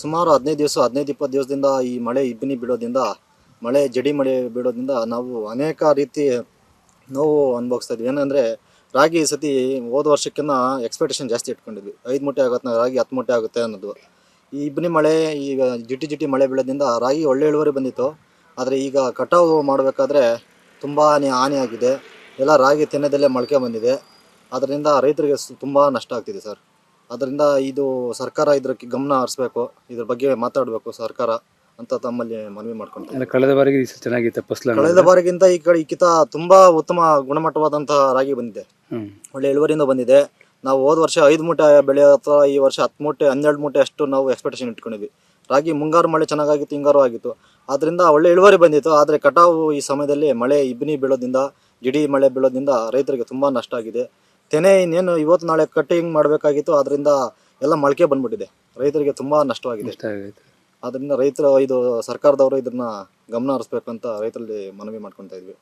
ಸುಮಾರು 15-20 ದಿವಸದಿಂದ ಈ ಮಳೆ ಇಬ್ಬನಿ ಬೀಳೋದ್ರಿಂದ, ಜಡಿ ಮಳೆ ಬೀಳೋದ್ರಿಂದ ನಾವು ಅನೇಕ ರೀತಿ ನೋವು ಅನುಭವಿಸ್ತಾ ಇದ್ವಿ. ಏನಂದರೆ ರಾಗಿ ಈ ಸತಿ ಹೋದ ವರ್ಷಕ್ಕಿಂತ ಎಕ್ಸ್ಪೆಕ್ಟೇಷನ್ ಜಾಸ್ತಿ ಇಟ್ಕೊಂಡಿದ್ವಿ. 5 ಮೂಟೆ ಆಗುತ್ತೆ ರಾಗಿ, 10 ಮೂಟೆ ಆಗುತ್ತೆ ಅನ್ನೋದು. ಈ ಇಬ್ಬನಿ ಮಳೆ, ಈಗ ಜಿಟಿ ಮಳೆ ಬೀಳೋದ್ರಿಂದ ರಾಗಿ ಒಳ್ಳೆ ಇಳುವರಿ ಬಂದಿತ್ತು. ಆದರೆ ಈಗ ಕಟಾವು ಮಾಡಬೇಕಾದ್ರೆ ತುಂಬಾ ಹಾನಿಯಾಗಿದೆ. ಎಲ್ಲ ರಾಗಿ ತೆನೆದಲ್ಲೇ ಮೊಳಕೆ ಬಂದಿದೆ. ಅದರಿಂದ ರೈತರಿಗೆ ತುಂಬ ನಷ್ಟ ಆಗ್ತಿದೆ ಸರ್. ಅದರಿಂದ ಇದು ಸರ್ಕಾರ ಇದಕ್ಕೆ ಗಮನ ಹರಿಸ್ಬೇಕು, ಇದ್ರ ಬಗ್ಗೆ ಮಾತಾಡಬೇಕು ಸರ್ಕಾರ ಅಂತ ತಮ್ಮಲ್ಲಿ ಮನವಿ ಮಾಡ್ಕೊಳ್ತೀನಿ. ಕಳೆದ ಬಾರಿಗೆ ಈ ಸಲ ಚೆನ್ನಾಗಿತ್ತು ಫಸಲು. ಕಳೆದ ಬಾರಿಗಿಂತ ಈ ಕಡೆ ಈಕಿತ ತುಂಬಾ ಉತ್ತಮ ಗುಣಮಟ್ಟವಾದಂತಹ ರಾಗಿ ಬಂದಿದೆ. ಒಳ್ಳೆ ಇಳುವರಿಯಿಂದ ಬಂದಿದೆ. ನಾವು ಹೋದ ವರ್ಷ 5 ಮೂಟೆ ಬೆಳೆ ಅಥವಾ ಈ ವರ್ಷ 10 ಮೂಟೆ 12 ಮೂಟೆ ಅಷ್ಟು ನಾವು ಎಕ್ಸ್ಪೆಕ್ಟೇಷನ್ ಇಟ್ಕೊಂಡಿದ್ವಿ. ರಾಗಿ ಮುಂಗಾರು ಮಳೆ ಚೆನ್ನಾಗಿತ್ತು, ಹಿಂಗಾರು ಆಗಿತ್ತು. ಅದರಿಂದ ಒಳ್ಳೆ ಇಳುವರಿ ಬಂದಿತ್ತು. ಆದರೆ ಕಟಾವು ಈ ಸಮಯದಲ್ಲಿ ಮಳೆ ಇಬ್ಬನಿ ಬೀಳೋದ್ರಿಂದ, ಜಿಡಿ ಮಳೆ ಬೀಳೋದ್ರಿಂದ ರೈತರಿಗೆ ತುಂಬಾ ನಷ್ಟ ಆಗಿದೆ. ತೆನೆ ಇನ್ನೇನು ಇವತ್ತು ನಾಳೆ ಕಟ್ಟಿಂಗ್ ಮಾಡಬೇಕಾಗಿತ್ತು, ಅದರಿಂದ ಎಲ್ಲ ಮೊಳಕೆ ಬಂದ್ಬಿಟ್ಟಿದೆ. ರೈತರಿಗೆ ತುಂಬಾ ನಷ್ಟವಾಗಿದೆ. ಅದರಿಂದ ರೈತರು ಸರ್ಕಾರದವರು ಇದನ್ನ ಗಮನ ಹರಿಸ್ಬೇಕಂತ ರೈತರಲ್ಲಿ ಮನವಿ ಮಾಡ್ಕೊತಾ ಇದ್ವಿ.